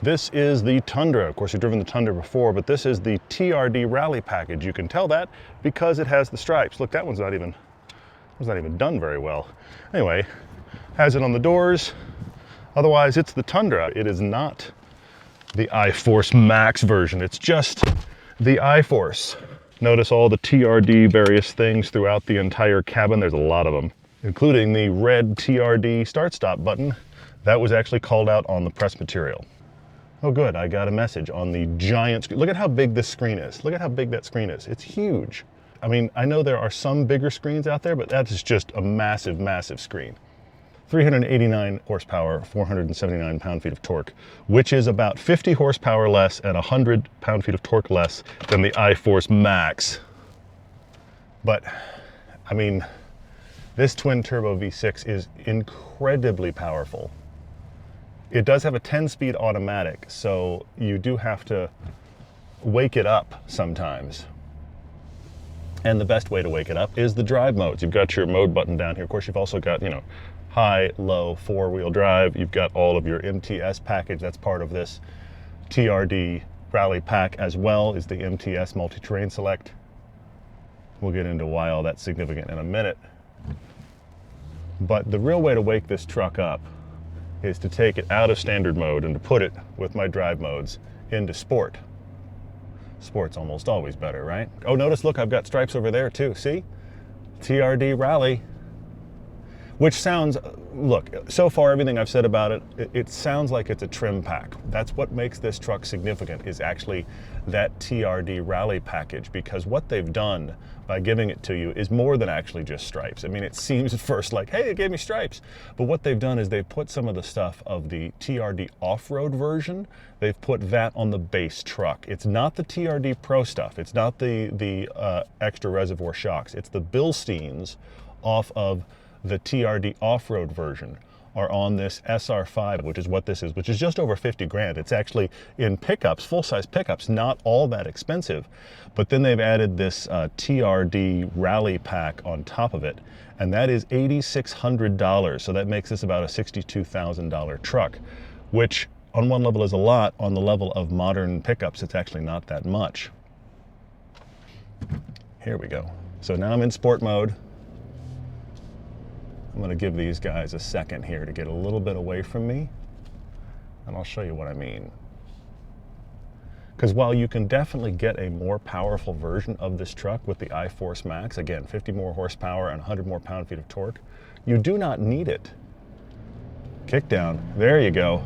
This is the Tundra. Of course, you've driven the Tundra before, but this is the TRD Rally package. You can tell that because it has the stripes. Look, that one's not even done very well. Anyway, has it on the doors. Otherwise, it's the Tundra. It is not the iForce Max version. It's just the iForce. Notice all the TRD various things throughout the entire cabin. There's a lot of them, including the red TRD start-stop button. That was actually called out on the press material. Oh good, I got a message on the giant screen. Look at how big this screen is. Look at how big that screen is. It's huge. I mean, I know there are some bigger screens out there, but that is just a massive, massive screen. 389 horsepower, 479 pound-feet of torque, which is about 50 horsepower less and 100 pound-feet of torque less than the iForce Max. But, I mean, this twin-turbo V6 is incredibly powerful. It does have a 10-speed automatic, so you do have to wake it up sometimes. And the best way to wake it up is the drive modes. You've got your mode button down here. Of course, you've also got, you know, high, low, four-wheel drive. You've got all of your MTS package. That's part of this TRD Rally pack as well, is the MTS Multi-Terrain Select. We'll get into why all that's significant in a minute. But the real way to wake this truck up is to take it out of standard mode and to put it, with my drive modes, into sport. Sport's almost always better, right? Oh, notice, look, I've got stripes over there too, see? TRD Rally. Which sounds, look, so far everything I've said about it, it sounds like it's a trim pack. That's what makes this truck significant, is actually that TRD Rally package, because what they've done by giving it to you is more than actually just stripes. I mean, it seems at first like, hey, it gave me stripes. But what they've done is they've put some of the stuff of the TRD off-road version, they've put that on the base truck. It's not the TRD Pro stuff. It's not the extra reservoir shocks. It's the Bilsteins off of the TRD off-road version are on this SR5, which is what this is, which is just over 50 grand. It's actually in pickups, full-size pickups, not all that expensive. But then they've added this TRD Rally pack on top of it, and that is $8,600. So that makes this about a $62,000 truck, which on one level is a lot. On the level of modern pickups, it's actually not that much. Here we go. So now I'm in sport mode. I'm going to give these guys a second here to get a little bit away from me, and I'll show you what I mean. Because while you can definitely get a more powerful version of this truck with the iForce Max, again, 50 more horsepower and 100 more pound-feet of torque, you do not need it. Kick down. There you go.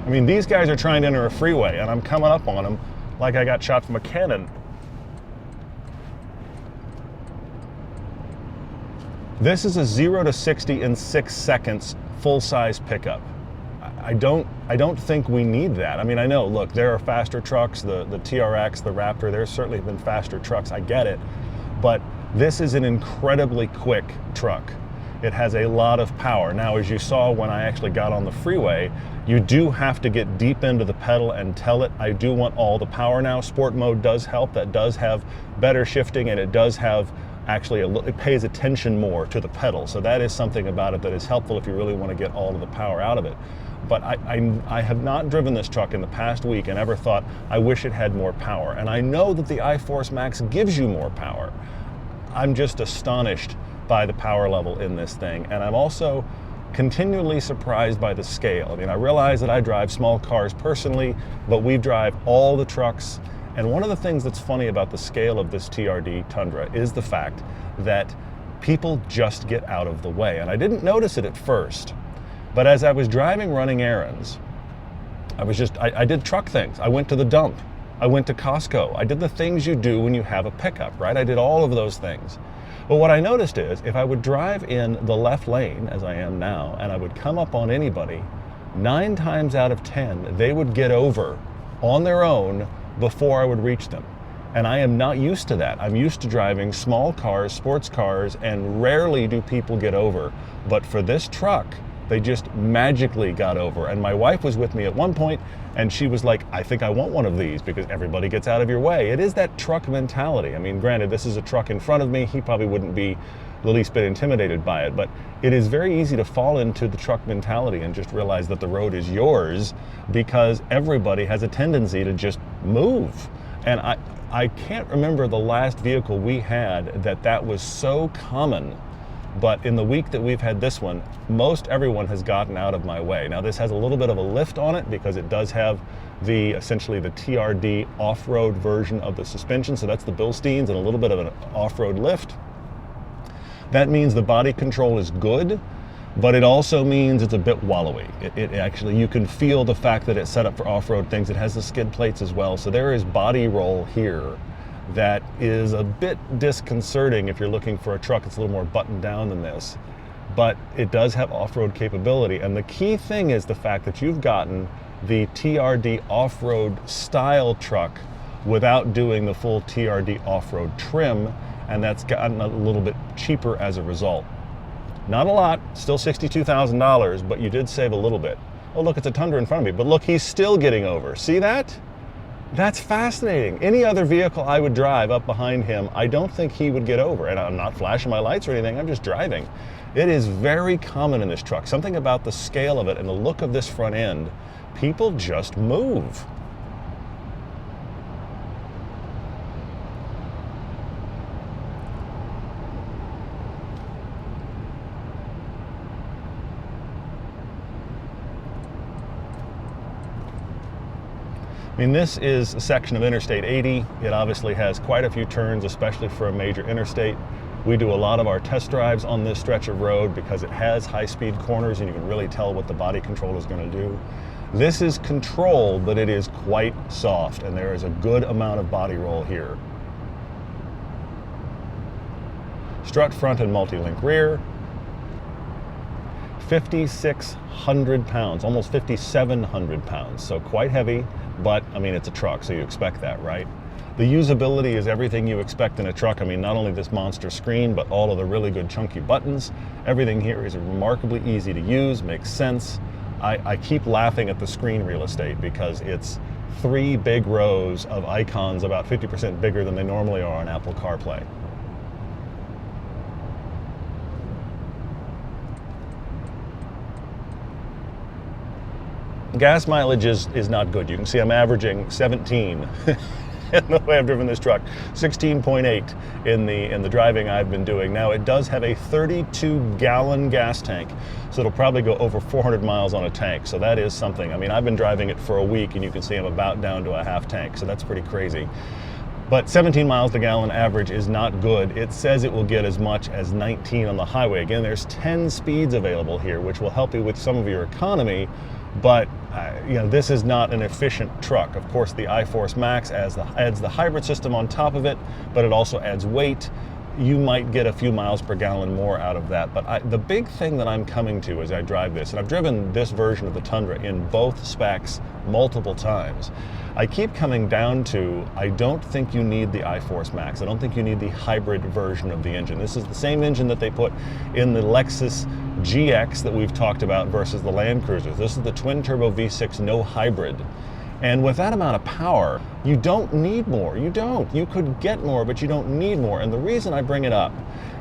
I mean, these guys are trying to enter a freeway, and I'm coming up on them like I got shot from a cannon. This is a 0 to 60 in 6 seconds full-size pickup. I don't think we need that. I mean, I know, look, there are faster trucks, the TRX, the Raptor, there's certainly been faster trucks, I get it. But this is an incredibly quick truck. It has a lot of power. Now, as you saw when I actually got on the freeway, you do have to get deep into the pedal and tell it, I do want all the power now. Sport mode does help. That does have better shifting, and it does have actually, it pays attention more to the pedal. So that is something about it that is helpful if you really want to get all of the power out of it. But I have not driven this truck in the past week and ever thought, I wish it had more power. And I know that the iForce Max gives you more power. I'm just astonished by the power level in this thing, and I'm also continually surprised by the scale. I mean, I realize that I drive small cars personally, but we drive all the trucks, and one of the things that's funny about the scale of this TRD Tundra is the fact that people just get out of the way. And I didn't notice it at first, but as I was driving running errands, I did truck things. I went to the dump, I went to Costco, I did the things you do when you have a pickup, right? I did all of those things. But what I noticed is, if I would drive in the left lane, as I am now, and I would come up on anybody, 9 times out of 10, they would get over on their own before I would reach them. And I am not used to that. I'm used to driving small cars, sports cars, and rarely do people get over. But for this truck, they just magically got over. And my wife was with me at one point, and she was like, I think I want one of these because everybody gets out of your way. It is that truck mentality. I mean, granted, this is a truck in front of me. He probably wouldn't be the least bit intimidated by it. But it is very easy to fall into the truck mentality and just realize that the road is yours, because everybody has a tendency to just move. And I can't remember the last vehicle we had that was so common. But in the week that we've had this one, most everyone has gotten out of my way. Now, this has a little bit of a lift on it because it does have essentially the TRD off-road version of the suspension. So that's the Bilsteins and a little bit of an off-road lift. That means the body control is good, but it also means it's a bit wallowy. It actually, you can feel the fact that it's set up for off-road things. It has the skid plates as well. So there is body roll here that is a bit disconcerting if you're looking for a truck that's a little more buttoned down than this. But it does have off-road capability. And the key thing is the fact that you've gotten the TRD off-road style truck without doing the full TRD off-road trim, and that's gotten a little bit cheaper as a result. Not a lot, still $62,000, but you did save a little bit. Oh, look, it's a Tundra in front of me, but look, he's still getting over. See that? That's fascinating. Any other vehicle I would drive up behind him, I don't think he would get over. And I'm not flashing my lights or anything, I'm just driving. It is very common in this truck. Something about the scale of it and the look of this front end, people just move. I mean, this is a section of Interstate 80. It obviously has quite a few turns, especially for a major interstate. We do a lot of our test drives on this stretch of road because it has high-speed corners and you can really tell what the body control is going to do. This is controlled, but it is quite soft, and there is a good amount of body roll here. Strut front and multi-link rear. 5,600 pounds, almost 5,700 pounds, so quite heavy, but I mean, it's a truck, so you expect that, right? The usability is everything you expect in a truck. I mean, not only this monster screen, but all of the really good chunky buttons. Everything here is remarkably easy to use, makes sense. I keep laughing at the screen real estate because it's 3 big rows of icons about 50% bigger than they normally are on Apple CarPlay. Gas mileage is not good. You can see I'm averaging 17 in the way I've driven this truck, 16.8 in the driving I've been doing. Now, it does have a 32-gallon gas tank, so it'll probably go over 400 miles on a tank, so that is something. I mean, I've been driving it for a week, and you can see I'm about down to a half tank, so that's pretty crazy. But 17 miles to gallon average is not good. It says it will get as much as 19 on the highway. Again, there's 10 speeds available here, which will help you with some of your economy, but you know, this is not an efficient truck. Of course, the iForce Max adds the hybrid system on top of it, but it also adds weight. You might get a few miles per gallon more out of that. But the big thing that I'm coming to as I drive this, and I've driven this version of the Tundra in both specs multiple times, I keep coming down to, I don't think you need the iForce Max. I don't think you need the hybrid version of the engine. This is the same engine that they put in the Lexus GX that we've talked about versus the Land Cruisers. This is the twin-turbo V6, no hybrid. And with that amount of power, you don't need more. You don't. You could get more, but you don't need more. And the reason I bring it up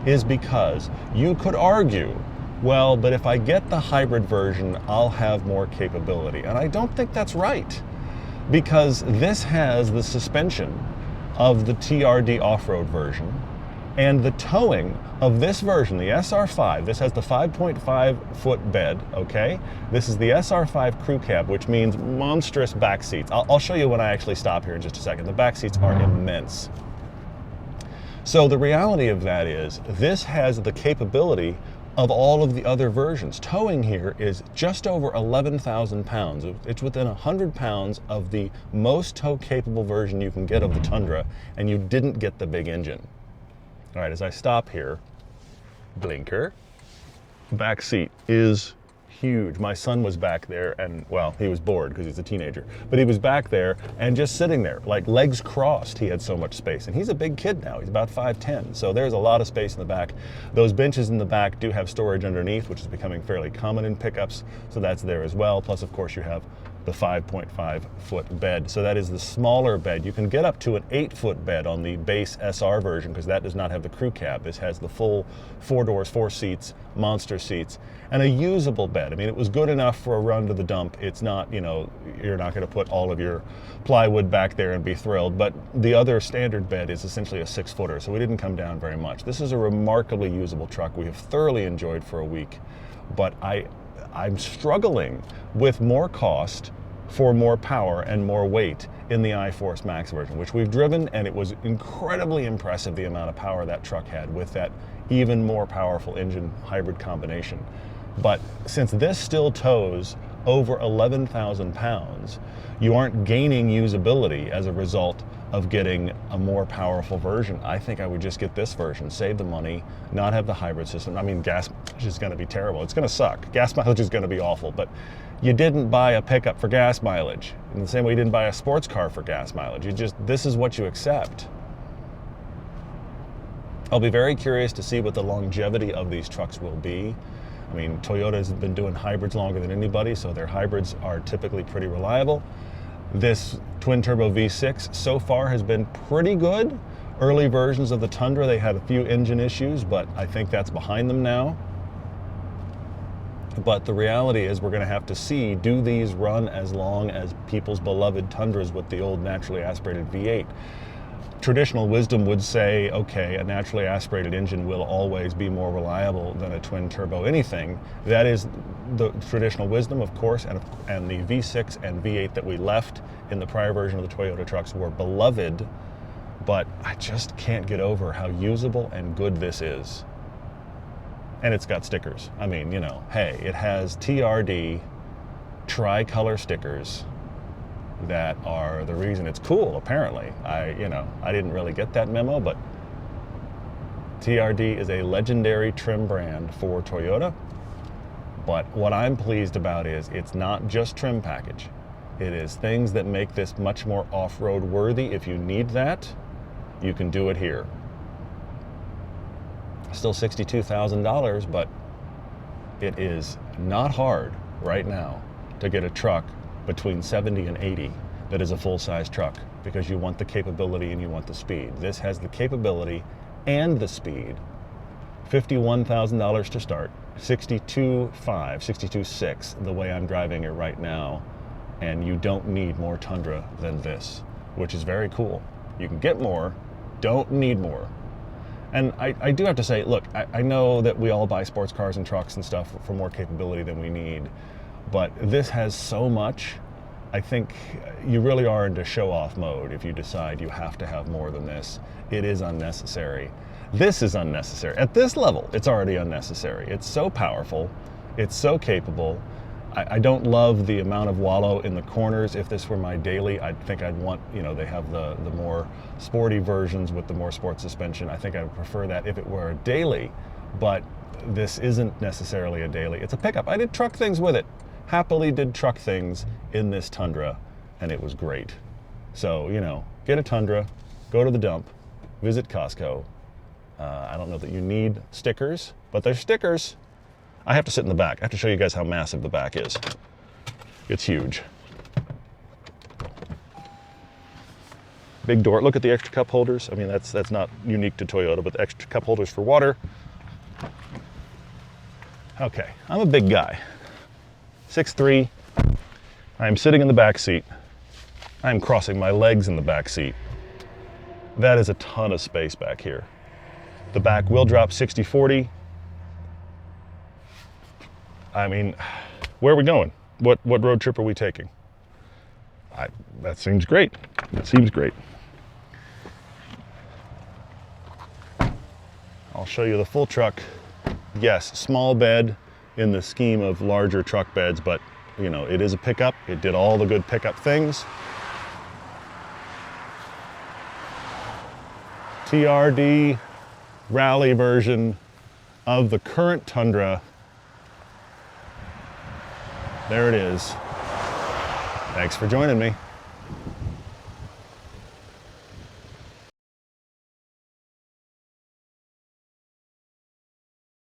is because you could argue, well, but if I get the hybrid version, I'll have more capability. And I don't think that's right, because this has the suspension of the TRD off-road version and the towing of this version, the SR5. This has the 5.5 foot bed, okay? This is the SR5 crew cab, which means monstrous back seats. I'll show you when I actually stop here in just a second. The back seats are immense. So the reality of that is this has the capability of all of the other versions. Towing here is just over 11,000 pounds. It's within 100 pounds of the most tow-capable version you can get of the Tundra, and you didn't get the big engine. All right, as I stop here, blinker, back seat is huge. My son was back there and, well, he was bored because he's a teenager, but he was back there and just sitting there, like legs crossed. He had so much space, and he's a big kid now. He's about 5'10", so there's a lot of space in the back. Those benches in the back do have storage underneath, which is becoming fairly common in pickups, so that's there as well. Plus, of course, you have the 5.5 foot bed. So that is the smaller bed. You can get up to an 8-foot bed on the base SR version because that does not have the crew cab. This has the full 4 doors, 4 seats, monster seats, and a usable bed. I mean, it was good enough for a run to the dump. It's not, you know, you're not going to put all of your plywood back there and be thrilled, but the other standard bed is essentially a 6-footer, so we didn't come down very much. This is a remarkably usable truck we have thoroughly enjoyed for a week, but I'm struggling with more cost for more power and more weight in the iForce Max version, which we've driven, and it was incredibly impressive the amount of power that truck had with that even more powerful engine hybrid combination. But since this still tows over 11,000 pounds, you aren't gaining usability as a result of getting a more powerful version. I think I would just get this version, save the money, not have the hybrid system. I mean, gas mileage is going to be terrible. It's going to suck. Gas mileage is going to be awful, but you didn't buy a pickup for gas mileage. In the same way you didn't buy a sports car for gas mileage. This is what you accept. I'll be very curious to see what the longevity of these trucks will be. I mean, Toyota has been doing hybrids longer than anybody, so their hybrids are typically pretty reliable. This twin-turbo V6 so far has been pretty good. Early versions of the Tundra, they had a few engine issues, but I think that's behind them now. But the reality is we're going to have to see, do these run as long as people's beloved Tundras with the old naturally aspirated V8? Traditional wisdom would say, okay, a naturally aspirated engine will always be more reliable than a twin turbo anything. That is the traditional wisdom, of course, and the V6 and V8 that we left in the prior version of the Toyota trucks were beloved, but I just can't get over how usable and good this is. And it's got stickers. I mean, you know, hey, it has TRD tricolor stickers that are the reason it's cool, apparently. I didn't really get that memo, but TRD is a legendary trim brand for Toyota. But what I'm pleased about is it's not just trim package. It is things that make this much more off-road worthy. If you need that, you can do it here. Still $62,000, but it is not hard right now to get a truck between 70 and 80 that is a full-size truck, because you want the capability and you want the speed. This has the capability and the speed. $51,000 to start, $62,500, $62,600 the way I'm driving it right now, and you don't need more Tundra than this, which is very cool. You can get more, don't need more. And I do have to say, look, I know that we all buy sports cars and trucks and stuff for more capability than we need, but this has so much. I think you really are into show-off mode if you decide you have to have more than this. It is unnecessary. This is unnecessary. At this level, it's already unnecessary. It's so powerful. It's so capable. I don't love the amount of wallow in the corners. If this were my daily, I think I'd want, you know, they have the more sporty versions with the more sport suspension. I think I would prefer that if it were a daily, but this isn't necessarily a daily. It's a pickup. I did truck things with it. Happily did truck things in this Tundra, and it was great. So, you know, get a Tundra, go to the dump, visit Costco. I don't know that you need stickers, but there's stickers. I have to sit in the back. I have to show you guys how massive the back is. It's huge. Big door. Look at the extra cup holders. I mean, that's not unique to Toyota, but the extra cup holders for water. Okay, I'm a big guy. 6'3". I'm sitting in the back seat. I'm crossing my legs in the back seat. That is a ton of space back here. The back will drop 60/40. I mean, where are we going? What road trip are we taking? That seems great. That seems great. I'll show you the full truck. Yes, small bed in the scheme of larger truck beds, but you know, it is a pickup. It did all the good pickup things. TRD Rally version of the current Tundra. There it is. Thanks for joining me.